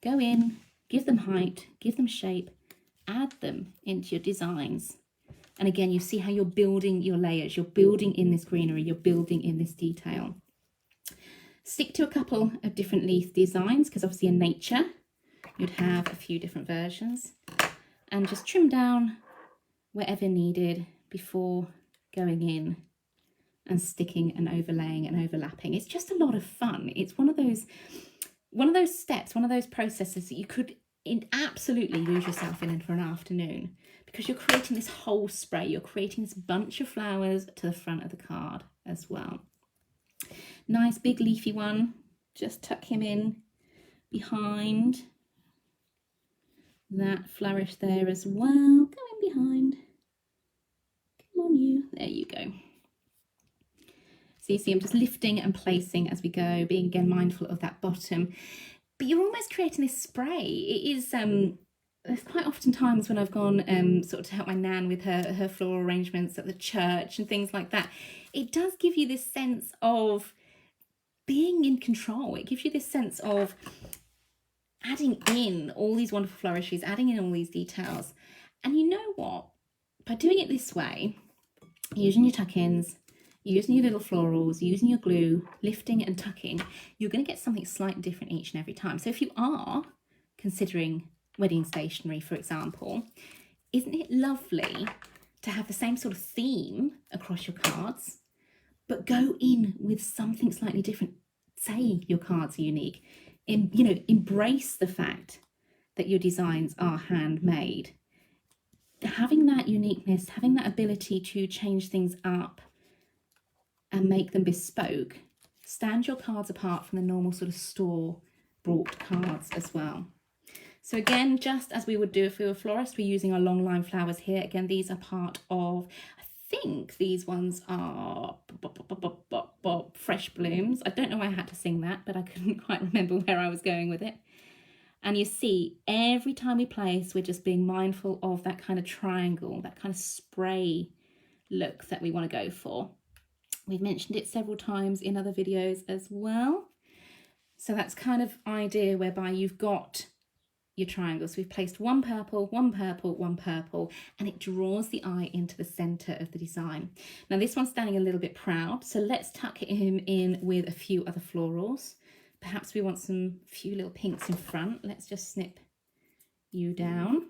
Go in, give them height, give them shape, add them into your designs. And again, you see how you're building your layers. You're building in this greenery, you're building in this detail. Stick to a couple of different leaf designs because obviously in nature you'd have a few different versions, and just trim down wherever needed before going in and sticking and overlaying and overlapping. It's just a lot of fun. It's one of those steps, one of those processes that you could absolutely lose yourself in for an afternoon, because you're creating this whole spray. You're creating this bunch of flowers to the front of the card as well. Nice big leafy one, just tuck him in behind that flourish there as well. Go in behind. Come on you, there you go. So you see I'm just lifting and placing as we go, being again mindful of that bottom. But you're almost creating this spray. It is, there's quite often times when I've gone sort of to help my nan with her floral arrangements at the church and things like that. It does give you this sense of being in control. It gives you this sense of adding in all these wonderful flourishes, adding in all these details. And you know what? By doing it this way, using your tuck-ins, using your little florals, using your glue, lifting and tucking, you're going to get something slightly different each and every time. So if you are considering wedding stationery, for example, isn't it lovely to have the same sort of theme across your cards, but go in with something slightly different? Say your cards are unique. You know, embrace the fact that your designs are handmade. Having that uniqueness, having that ability to change things up and make them bespoke, stand your cards apart from the normal sort of store-bought cards as well. So again, just as we would do if we were a florist, we're using our long line flowers here. Again, these are part of, I think these ones are Fresh Blooms. I don't know why I had to sing that, but I couldn't quite remember where I was going with it. And you see, every time we place, we're just being mindful of that kind of triangle, that kind of spray look that we want to go for. We've mentioned it several times in other videos as well. So that's kind of idea whereby you've got your triangles. We've placed one purple, one purple, one purple, and it draws the eye into the center of the design. Now this one's standing a little bit proud, so let's tuck him in with a few other florals. Perhaps we want some few little pinks in front. Let's just snip you down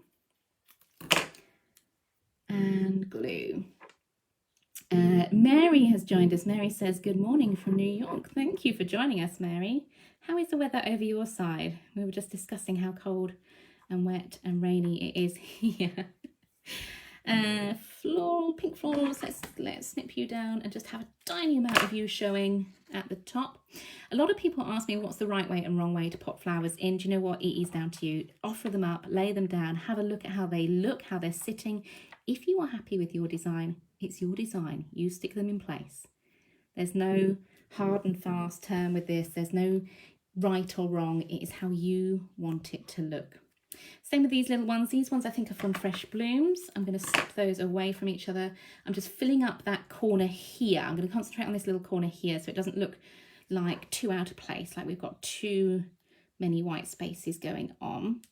and glue. Mary has joined us. Mary says, good morning from New York. Thank you for joining us, Mary. How is the weather over your side? We were just discussing how cold and wet and rainy it is here. Floral, pink florals. Let's snip you down and just have a tiny amount of you showing at the top. A lot of people ask me what's the right way and wrong way to pot flowers in. Do you know what? It is down to you. Offer them up, lay them down, have a look at how they look, how they're sitting. If you are happy with your design, it's your design. You stick them in place. There's no hard and fast term with this. There's no right or wrong. It is how you want it to look. Same with these little ones. These ones I think are from Fresh Blooms. I'm going to snip those away from each other. I'm just filling up that corner here. I'm going to concentrate on this little corner here so it doesn't look like too out of place, like we've got too many white spaces going on.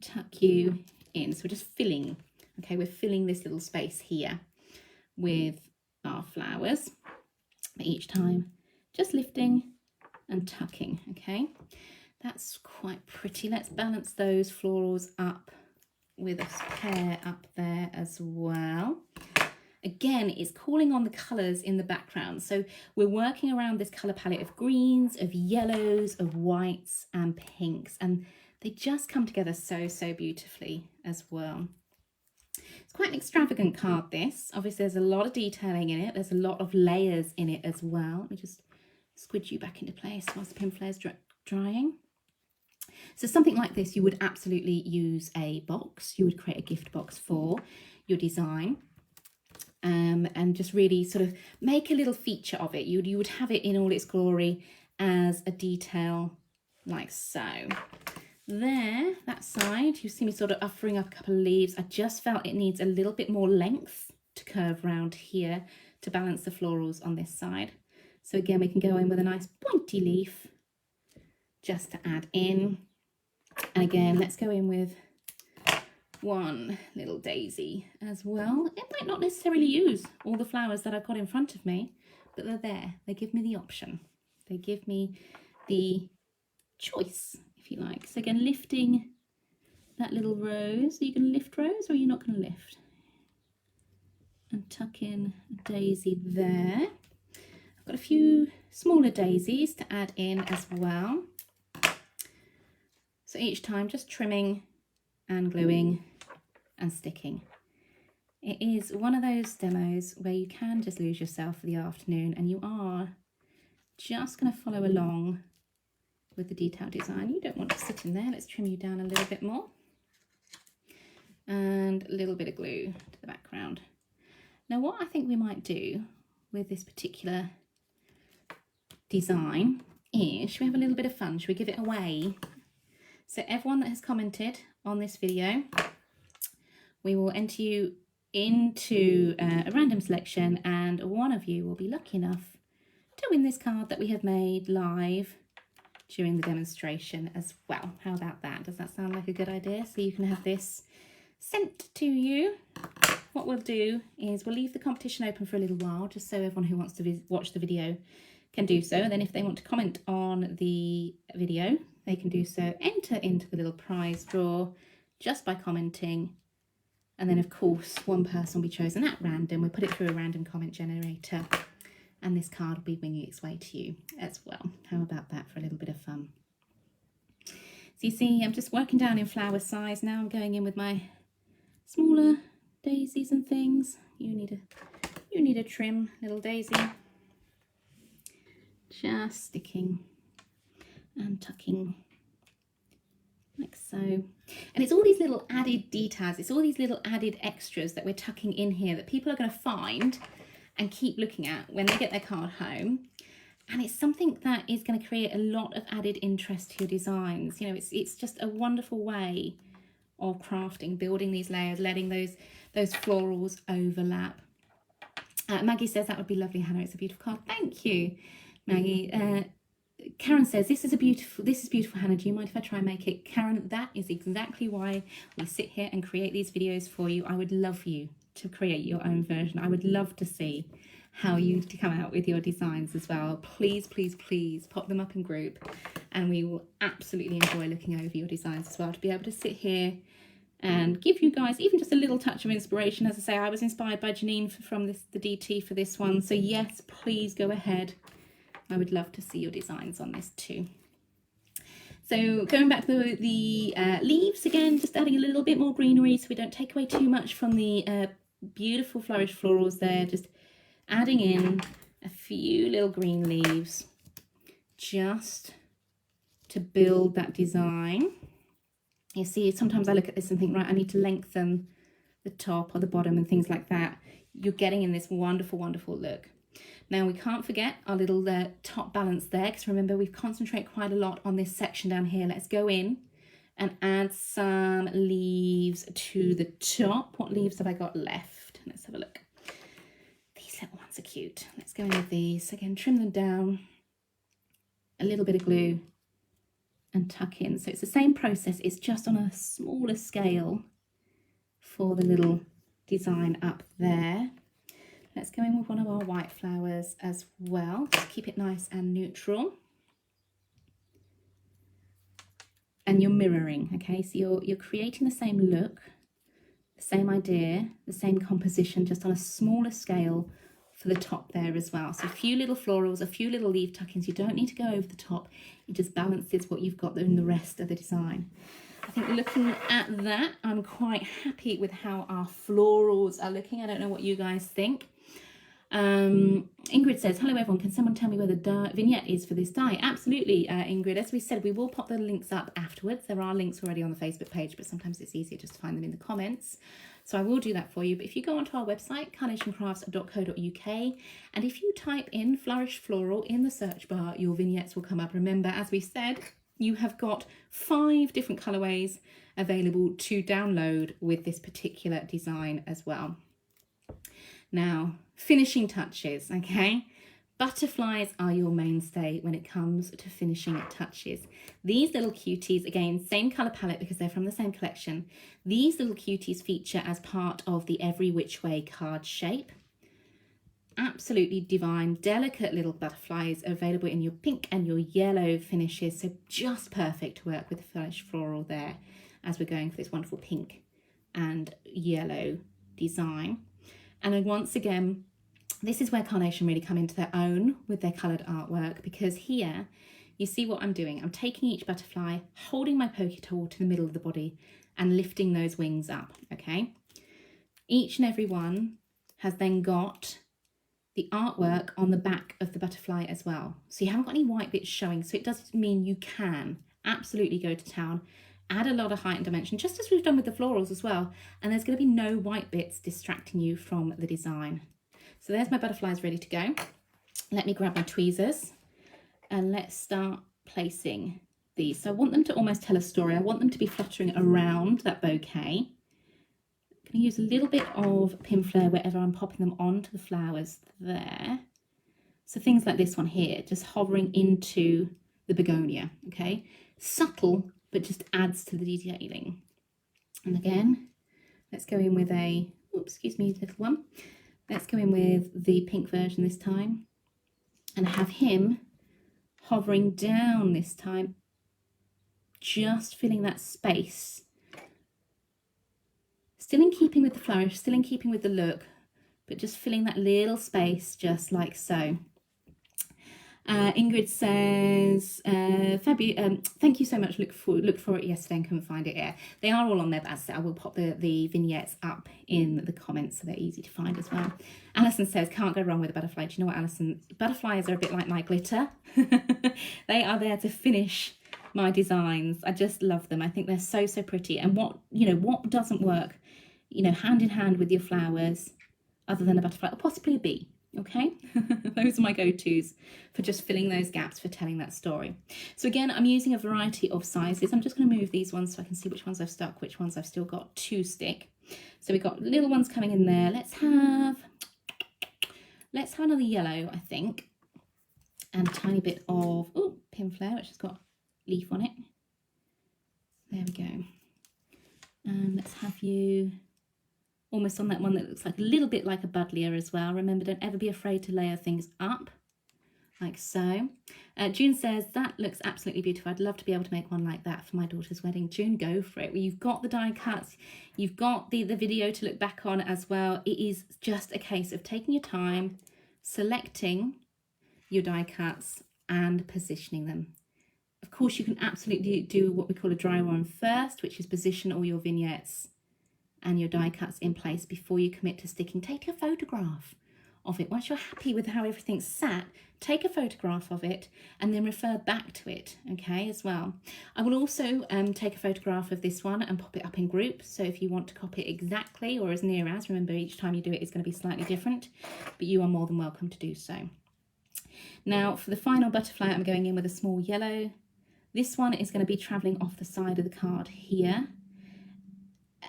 Tuck you in. So we're just filling, okay, we're filling this little space here with our flowers. But each time just lifting and tucking, okay. That's quite pretty. Let's balance those florals up with a pair up there as well. Again, it's calling on the colours in the background. So we're working around this colour palette of greens, of yellows, of whites and pinks. And they just come together so, so beautifully as well. It's quite an extravagant card, this. Obviously, there's a lot of detailing in it. There's a lot of layers in it as well. Let me just squidge you back into place whilst the pin flare's drying. So something like this, you would absolutely use a box. You would create a gift box for your design and just really sort of make a little feature of it. You would have it in all its glory as a detail like so. There, that side, you see me sort of offering up a couple of leaves. I just felt it needs a little bit more length to curve round here to balance the florals on this side. So again, we can go in with a nice pointy leaf just to add in. And again, let's go in with one little daisy as well. It might not necessarily use all the flowers that I've got in front of me, but they're there. They give me the option. They give me the choice, if you like. So again, lifting that little rose. Are you going to lift rose or are you not going to lift? And tuck in a daisy there. I've got a few smaller daisies to add in as well. So each time just trimming and gluing and sticking. It is one of those demos where you can just lose yourself for the afternoon and you are just going to follow along with the detail design. You don't want to sit in there. Let's trim you down a little bit more. And a little bit of glue to the background. Now what I think we might do with this particular design is, should we have a little bit of fun? Should we give it away? So everyone that has commented on this video, we will enter you into a random selection and one of you will be lucky enough to win this card that we have made live during the demonstration as well. How about that? Does that sound like a good idea? So you can have this sent to you. What we'll do is we'll leave the competition open for a little while just so everyone who wants to watch the video can do so. And then if they want to comment on the video, they can do so. Enter into the little prize draw just by commenting. And then, of course, one person will be chosen at random. We'll put it through a random comment generator. And this card will be winging its way to you as well. How about that for a little bit of fun? So you see, I'm just working down in flower size now. I'm going in with my smaller daisies and things. You need a trim, little daisy. Just sticking and tucking like so. And it's all these little added details, it's all these little added extras that we're tucking in here that people are going to find and keep looking at when they get their card home. And it's something that is going to create a lot of added interest to your designs. You know, it's just a wonderful way of crafting, building these layers, letting those florals overlap. Maggie says that would be lovely, Hannah. It's a beautiful card. Thank you, Maggie. Karen says, this is beautiful, Hannah. Do you mind if I try and make it? Karen, that is exactly why we sit here and create these videos for you. I would love you to create your own version. I would love to see how you come out with your designs as well. Please, please, please pop them up in group and we will absolutely enjoy looking over your designs as well, to be able to sit here and give you guys even just a little touch of inspiration. As I say, I was inspired by Janine from the DT for this one. So yes, please go ahead. I would love to see your designs on this too. So going back to the leaves again, just adding a little bit more greenery so we don't take away too much from the beautiful flourished florals there. Just adding in a few little green leaves just to build that design. You see, sometimes I look at this and think, right, I need to lengthen the top or the bottom and things like that. You're getting in this wonderful, wonderful look. Now we can't forget our little top balance there, because remember we've concentrated quite a lot on this section down here. Let's go in and add some leaves to the top. What leaves have I got left? Let's have a look. These little ones are cute. Let's go in with these. Again, trim them down, a little bit of glue and tuck in. So it's the same process, it's just on a smaller scale for the little design up there. Let's go in with one of our white flowers as well. Just keep it nice and neutral. And you're mirroring, okay? So you're creating the same look, the same idea, the same composition, just on a smaller scale for the top there as well. So a few little florals, a few little leaf tuck-ins. You don't need to go over the top. It just balances what you've got in the rest of the design. I think looking at that, I'm quite happy with how our florals are looking. I don't know what you guys think. Ingrid says, hello everyone, can someone tell me where the vignette is for this die? Absolutely, Ingrid. As we said, we will pop the links up afterwards. There are links already on the Facebook page, but sometimes it's easier just to find them in the comments. So I will do that for you. But if you go onto our website, carnationcrafts.co.uk, and if you type in Flourished Floral in the search bar, your vignettes will come up. Remember, as we said, you have got 5 different colorways available to download with this particular design as well. Now, finishing touches, okay? Butterflies are your mainstay when it comes to finishing touches. These little cuties, again, same colour palette because they're from the same collection. These little cuties feature as part of the Every Which Way card shape. Absolutely divine, delicate little butterflies available in your pink and your yellow finishes. So just perfect to work with the Flourished Floral there as we're going for this wonderful pink and yellow design. And then once again, this is where Carnation really come into their own with their coloured artwork, because here you see what I'm doing. I'm taking each butterfly, holding my pokey tool to the middle of the body and lifting those wings up, okay? Each and every one has then got the artwork on the back of the butterfly as well. So you haven't got any white bits showing, so it does mean you can absolutely go to town, add a lot of height and dimension, just as we've done with the florals as well, and there's going to be no white bits distracting you from the design. So there's my butterflies ready to go. Let me grab my tweezers and let's start placing these. So I want them to almost tell a story. I want them to be fluttering around that bouquet. I'm going to use a little bit of Pinflair wherever I'm popping them onto the flowers there. So things like this one here, just hovering into the begonia, okay? Subtle, but just adds to the detailing. And again, let's go in with a, oops, excuse me, little one. Let's go in with the pink version this time and have him hovering down this time, just filling that space. Still in keeping with the flourish, still in keeping with the look, but just filling that little space just like so. Ingrid says, thank you so much. Look for it yesterday and couldn't find it. Yeah, they are all on there, but as I said, I will pop the vignettes up in the comments so they're easy to find as well. Alison says, can't go wrong with a butterfly. Do you know what, Alison? Butterflies are a bit like my glitter. They are there to finish my designs. I just love them. I think they're so, so pretty. And what doesn't work, hand in hand with your flowers, other than a butterfly, or possibly a bee. Okay, those are my go-tos for just filling those gaps, for telling that story. So again, I'm using a variety of sizes. I'm just going to move these ones so I can see which ones I've stuck, which ones I've still got to stick. So we've got little ones coming in there. Let's have another yellow, I think, and a tiny bit of Pinflair, which has got leaf on it. There we go. And let's have you almost on that one that looks like a little bit like a buddleia as well. Remember, don't ever be afraid to layer things up, like so. June says, that looks absolutely beautiful. I'd love to be able to make one like that for my daughter's wedding. June, go for it. Well, you've got the die cuts, you've got the video to look back on as well. It is just a case of taking your time, selecting your die cuts and positioning them. Of course, you can absolutely do what we call a dry run first, which is position all your vignettes and your die cuts in place before you commit to sticking. Take a photograph of it. Once you're happy with how everything's sat, take a photograph of it and then refer back to it, okay, as well. I will also take a photograph of this one and pop it up in groups. So if you want to copy it exactly or as near as, remember each time you do it is going to be slightly different, but you are more than welcome to do so. Now for the final butterfly, I'm going in with a small yellow. This one is going to be traveling off the side of the card here.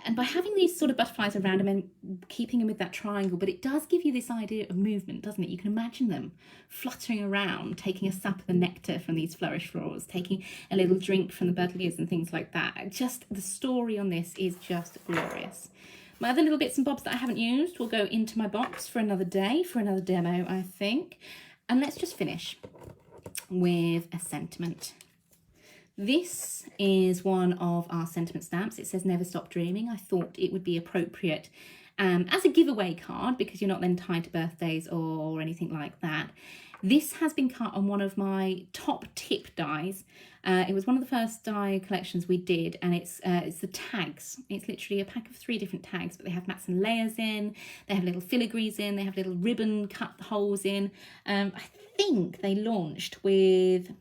And by having these sort of butterflies around them and keeping them with that triangle, but it does give you this idea of movement, doesn't it? You can imagine them fluttering around, taking a sup of the nectar from these flourished florals, taking a little drink from the buddleias and things like that. Just the story on this is just glorious. My other little bits and bobs that I haven't used will go into my box for another day, for another demo, I think. And let's just finish with a sentiment. This is one of our sentiment stamps. It says never stop dreaming. I thought it would be appropriate as a giveaway card because you're not then tied to birthdays or anything like that. This has been cut on one of my top tip dies. It was one of the first die collections we did, and it's the tags. It's literally a pack of 3 different tags, but they have mats and layers in, they have little filigrees in, they have little ribbon cut holes in. I think they launched with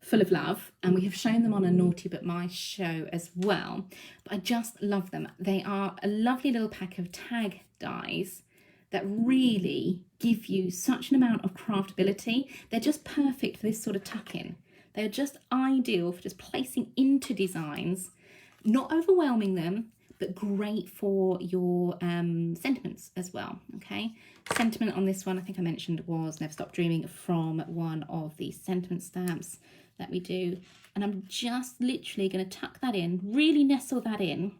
Full of Love, and we have shown them on a Naughty But Nice show as well, but I just love them. They are a lovely little pack of tag dies that really give you such an amount of craftability. They're just perfect for this sort of tuck-in. They're just ideal for just placing into designs, not overwhelming them, but great for your sentiments as well, okay? Sentiment on this one, I think I mentioned, was Never Stop Dreaming from one of the sentiment stamps that we do. And I'm just literally going to tuck that in, really nestle that in,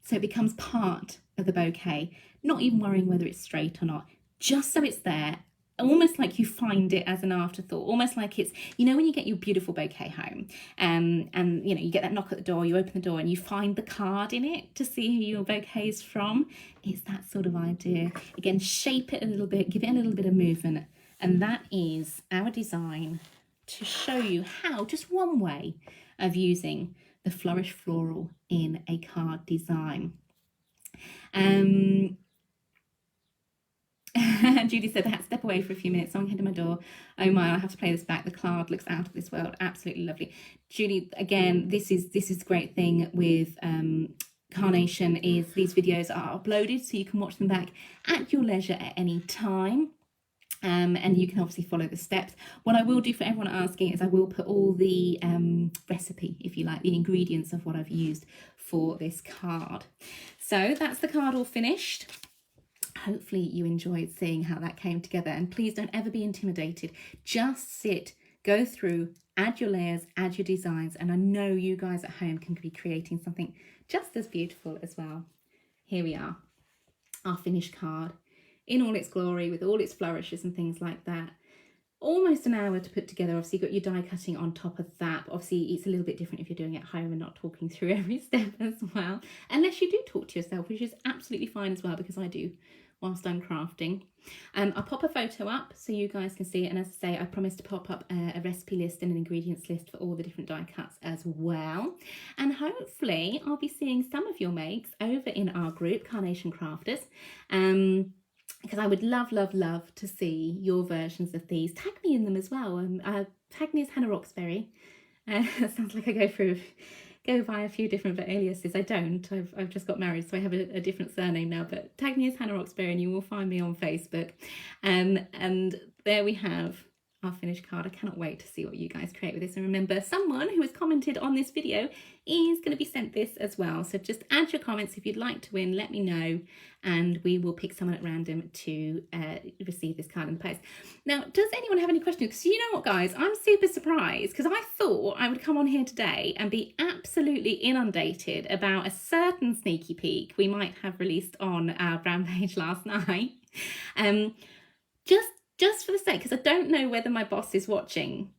so it becomes part of the bouquet, not even worrying whether it's straight or not, just so it's there, almost like you find it as an afterthought, almost like it's, you know, when you get your beautiful bouquet home and you know, you get that knock at the door, you open the door and you find the card in it to see who your bouquet is from. It's that sort of idea. Again, shape it a little bit, give it a little bit of movement, and that is our design to show you how, just one way of using the Flourished floral in a card design. Judy said I had to step away for a few minutes. Someone came to my door. Oh my, I have to play this back. The card looks out of this world. Absolutely lovely. Judy, again, this is the great thing with Carnation is these videos are uploaded so you can watch them back at your leisure at any time. And you can obviously follow the steps. What I will do for everyone asking is I will put all the recipe, if you like, the ingredients of what I've used for this card. So that's the card all finished. Hopefully you enjoyed seeing how that came together, and please don't ever be intimidated. Just sit, go through, add your layers, add your designs, and I know you guys at home can be creating something just as beautiful as well. Here we are, our finished card in all its glory with all its flourishes and things like that. Almost an hour to put together. Obviously you've got your die cutting on top of that. Obviously it's a little bit different if you're doing it at home and not talking through every step as well, unless you do talk to yourself, which is absolutely fine as well, because I do whilst I'm crafting. I'll pop a photo up so you guys can see it, and as I say, I promise to pop up a recipe list and an ingredients list for all the different die cuts as well, and hopefully I'll be seeing some of your makes over in our group, Carnation Crafters, because I would love to see your versions of these. Tag me in them as well. Tag me as Hannah Roxbury. Sounds like I go by a few different aliases. I don't. I've just got married, so I have a different surname now. But tag me as Hannah Roxbury, and you will find me on Facebook. And there we have our finished card. I cannot wait to see what you guys create with this. And remember, someone who has commented on this video is going to be sent this as well. So just add your comments if you'd like to win. Let me know, and we will pick someone at random to receive this card in the post. Now, does anyone have any questions? Because you know what, guys, I'm super surprised, because I thought I would come on here today and be absolutely inundated about a certain sneaky peek we might have released on our brand page last night. Just for the sake, because I don't know whether my boss is watching.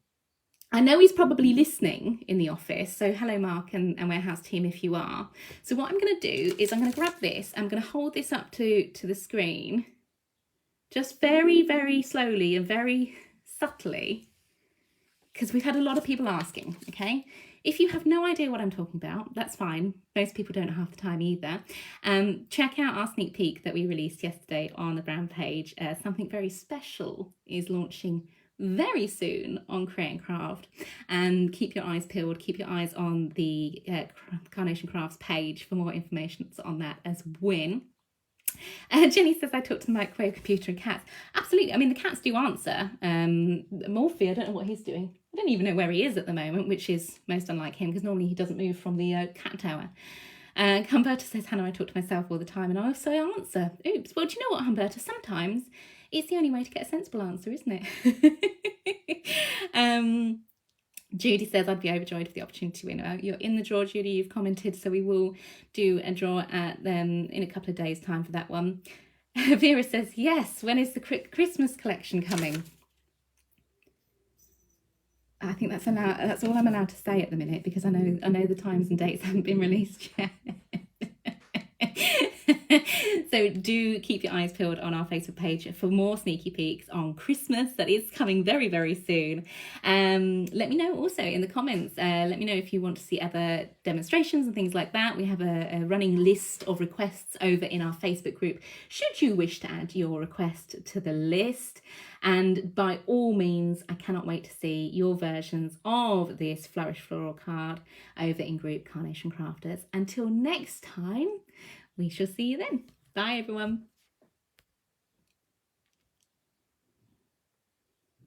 I know he's probably listening in the office, so hello Mark and warehouse team if you are. So what I'm going to do is I'm going to grab this, I'm going to hold this up to the screen, just very, very slowly and very subtly, because we've had a lot of people asking, okay? If you have no idea what I'm talking about, that's fine. Most people don't half the time either. Check out our sneak peek that we released yesterday on the brand page. Something very special is launching very soon on Create and Craft, and keep your eyes peeled, keep your eyes on the Carnation Crafts page for more information on that as well. Jenny says, I talk to the microwave, computer and cats. Absolutely. I mean, the cats do answer. Morphe, I don't know what he's doing. I don't even know where he is at the moment, which is most unlike him, because normally he doesn't move from the cat tower. Humberta says, Hannah, I talk to myself all the time and I also answer. Oops. Well, do you know what, Humberta? Sometimes it's the only way to get a sensible answer, isn't it? Judy says, I'd be overjoyed for the opportunity to win. You're in the draw, Judy. You've commented, so we will do a draw at in a couple of days' time for that one. Vera says, yes. When is the Christmas collection coming? I think that's allowed. That's all I'm allowed to say at the minute, because I know the times and dates haven't been released yet. So do keep your eyes peeled on our Facebook page for more sneaky peeks on Christmas. That is coming very, very soon. Let me know also in the comments. Let me know if you want to see other demonstrations and things like that. We have a running list of requests over in our Facebook group, should you wish to add your request to the list. And by all means, I cannot wait to see your versions of this Flourished floral card over in group Carnation Crafters. Until next time, we shall see you then. Bye, everyone.